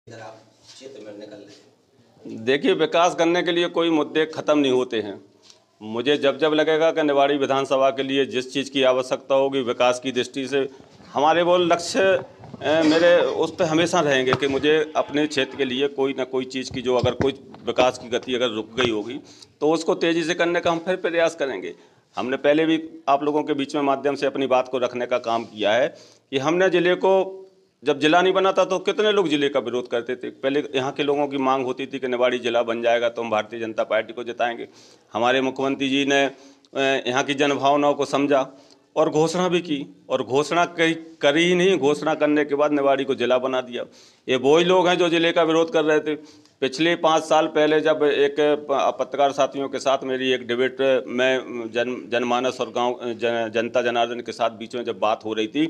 इधर आप क्षेत्र में निकल रहे हैं। देखिए, विकास करने के लिए कोई मुद्दे ख़त्म नहीं होते हैं। मुझे जब जब लगेगा कि निवाड़ी विधानसभा के लिए जिस चीज़ की आवश्यकता होगी विकास की दृष्टि से, हमारे वो लक्ष्य मेरे उस पर हमेशा रहेंगे कि मुझे अपने क्षेत्र के लिए कोई ना कोई चीज़ की, जो अगर कोई विकास की गति अगर रुक गई होगी तो उसको तेज़ी से करने का हम फिर प्रयास करेंगे। हमने पहले भी आप लोगों के बीच में माध्यम से अपनी बात को रखने का काम किया है कि हमने ज़िले को, जब जिला नहीं बना था तो कितने लोग जिले का विरोध करते थे। पहले यहाँ के लोगों की मांग होती थी कि निवाड़ी जिला बन जाएगा तो हम भारतीय जनता पार्टी को जिताएंगे। हमारे मुख्यमंत्री जी ने यहाँ की जनभावनाओं को समझा और घोषणा भी की, और घोषणा करी ही नहीं, घोषणा करने के बाद निवाड़ी को जिला बना दिया। ये वही लोग हैं जो जिले का विरोध कर रहे थे। पिछले 5 साल पहले जब एक पत्रकार साथियों के साथ मेरी एक डिबेट में जनमानस और गाँव जनता जनार्दन के साथ बीच में जब बात हो रही थी,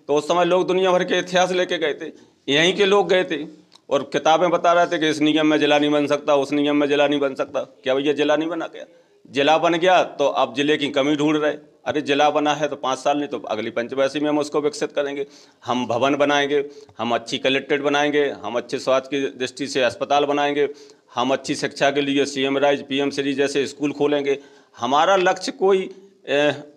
तो उस समय लोग दुनिया भर के इतिहास लेके गए थे, यहीं के लोग गए थे और किताबें बता रहे थे कि इस नियम में जिला नहीं बन सकता, उस नियम में जिला नहीं बन सकता। क्या भैया जिला नहीं बना? क्या जिला बन गया तो अब जिले की कमी ढूंढ रहे? अरे जिला बना है तो 5 साल नहीं तो अगली पंचवर्षीय में हम उसको विकसित करेंगे। हम भवन बनाएंगे, हम अच्छी कलेक्ट्रेट बनाएंगे, हम अच्छे स्वास्थ्य की दृष्टि से अस्पताल बनाएंगे, हम अच्छी शिक्षा के लिए CM राइज PM श्री जैसे स्कूल खोलेंगे। हमारा लक्ष्य कोई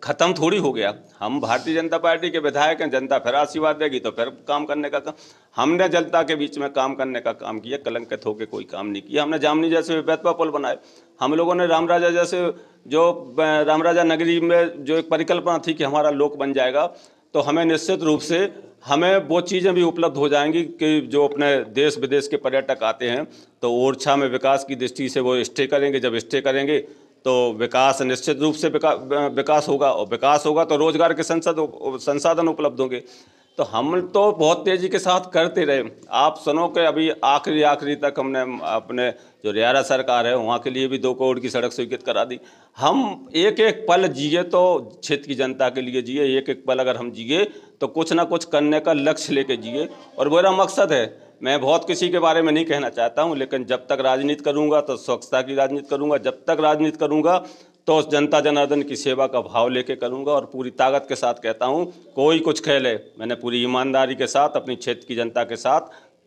ख़त्म थोड़ी हो गया। हम भारतीय जनता पार्टी के विधायक हैं, जनता फिर आशीर्वाद देगी तो फिर काम करने का काम। हमने जनता के बीच में काम करने का काम किया, कलंकित होकर कोई काम नहीं किया। हमने जामनी जैसे बेतवा पुल बनाए, हम लोगों ने रामराजा जैसे, जो रामराजा नगरी में जो एक परिकल्पना थी कि हमारा लोक बन जाएगा, तो हमें निश्चित रूप से हमें वो चीज़ें भी उपलब्ध हो जाएंगी कि जो अपने देश विदेश के पर्यटक आते हैं तो ओरछा में विकास की दृष्टि से वो स्टे करेंगे। जब स्टे करेंगे तो विकास निश्चित रूप से विकास होगा, और विकास होगा तो रोजगार के संसाधन उपलब्ध होंगे। तो हम तो बहुत तेज़ी के साथ करते रहे। आप सुनो कि अभी आखिरी तक हमने अपने जो रियारा सरकार है वहाँ के लिए भी 2 करोड़ की सड़क स्वीकृत करा दी। हम एक एक पल जिए तो क्षेत्र की जनता के लिए जिए, एक एक पल अगर हम जिए तो कुछ ना कुछ करने का लक्ष्य लेके जिए, और मेरा मकसद है। मैं बहुत किसी के बारे में नहीं कहना चाहता हूं, लेकिन जब तक राजनीति करूंगा तो स्वच्छता की राजनीति करूंगा, जब तक राजनीति करूंगा तो जनता जनार्दन की सेवा का भाव लेके करूंगा। और पूरी ताकत के साथ कहता हूं, कोई कुछ कह ले, मैंने पूरी ईमानदारी के साथ अपनी क्षेत्र की जनता के साथ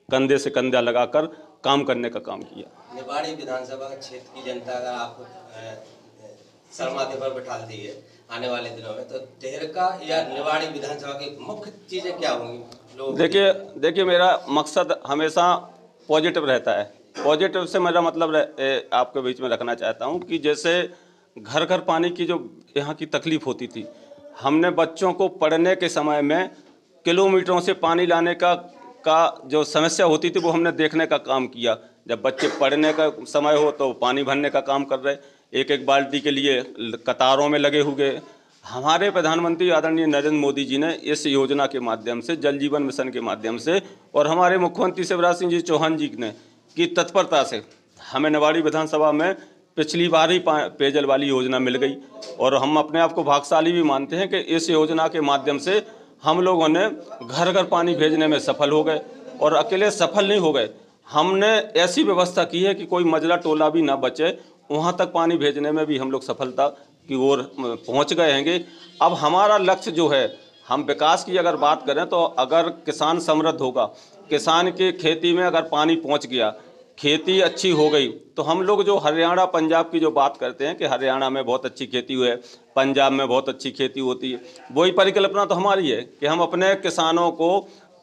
कंधे से कंधा लगाकर काम करने का काम किया। निवाड़ी विधानसभा क्षेत्र की जनता अगर आपको सरमाथे पर बैठाती है आने वाले दिनों में, तो देहरका या निवाड़ी विधानसभा की मुख्य चीजें क्या होंगी? देखिए, मेरा मकसद हमेशा पॉजिटिव रहता है। पॉजिटिव से मेरा मतलब आपके बीच में रखना चाहता हूं कि जैसे घर घर पानी की जो यहाँ की तकलीफ होती थी, हमने बच्चों को पढ़ने के समय में किलोमीटरों से पानी लाने का जो समस्या होती थी वो हमने देखने का काम किया। जब बच्चे पढ़ने का समय हो तो पानी भरने का काम कर रहे, एक एक बाल्टी के लिए कतारों में लगे हुए। हमारे प्रधानमंत्री आदरणीय नरेंद्र मोदी जी ने इस योजना के माध्यम से, जल जीवन मिशन के माध्यम से, और हमारे मुख्यमंत्री शिवराज सिंह जी चौहान जी ने की तत्परता से हमें निवाड़ी विधानसभा में पिछली बार ही पेयजल वाली योजना मिल गई। और हम अपने आप को भाग्यशाली भी मानते हैं कि इस योजना के माध्यम से हम लोगों ने घर घर पानी भेजने में सफल हो गए। और अकेले सफल नहीं हो गए, हमने ऐसी व्यवस्था की है कि कोई मजला टोला भी ना बचे, वहाँ तक पानी भेजने में भी हम लोग सफलता की ओर पहुँच गए हैं। अब हमारा लक्ष्य जो है, हम विकास की अगर बात करें तो अगर किसान समृद्ध होगा, किसान के खेती में अगर पानी पहुँच गया, खेती अच्छी हो गई, तो हम लोग जो हरियाणा पंजाब की जो बात करते हैं कि हरियाणा में बहुत अच्छी खेती हुई है, पंजाब में बहुत अच्छी खेती होती है, वही परिकल्पना तो हमारी है कि हम अपने किसानों को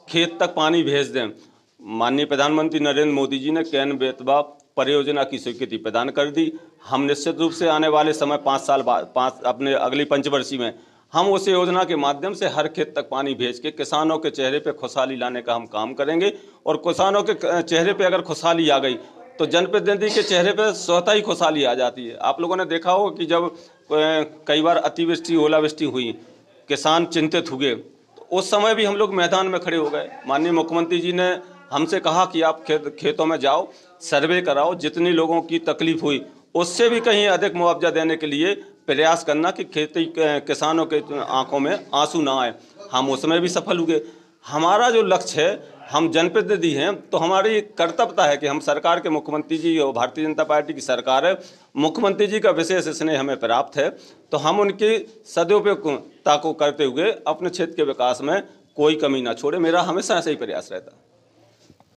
खेत तक पानी भेज दें। माननीय प्रधानमंत्री नरेंद्र मोदी जी ने कैन बेतवा परियोजना की स्वीकृति प्रदान कर दी। हम निश्चित रूप से आने वाले समय 5 साल बाद, अपने अगली पंचवर्षीय में हम उस योजना के माध्यम से हर खेत तक पानी भेज के किसानों के चेहरे पे खुशहाली लाने का हम काम करेंगे। और किसानों के चेहरे पे अगर खुशहाली आ गई तो जनप्रतिनिधि के चेहरे पे स्वतः ही खुशहाली आ जाती है। आप लोगों ने देखा होगा कि जब कई बार अतिवृष्टि ओलावृष्टि हुई, किसान चिंतित हुए, तो उस समय भी हम लोग मैदान में खड़े हो गए। माननीय मुख्यमंत्री जी ने हमसे कहा कि आप खेतों में जाओ, सर्वे कराओ, जितनी लोगों की तकलीफ हुई उससे भी कहीं अधिक मुआवजा देने के लिए प्रयास करना कि खेती किसानों के आंखों में आंसू ना आए। हम उसमें भी सफल हुए। हमारा जो लक्ष्य है, हम जनप्रतिनिधि हैं तो हमारी कर्तव्यता है कि हम सरकार के, मुख्यमंत्री जी और भारतीय जनता पार्टी की सरकार है, मुख्यमंत्री जी का विशेष स्नेह हमें प्राप्त है, तो हम उनकी सदुपयोगता को करते हुए अपने क्षेत्र के विकास में कोई कमी ना छोड़े। मेरा हमेशा ऐसा ही प्रयास रहता है।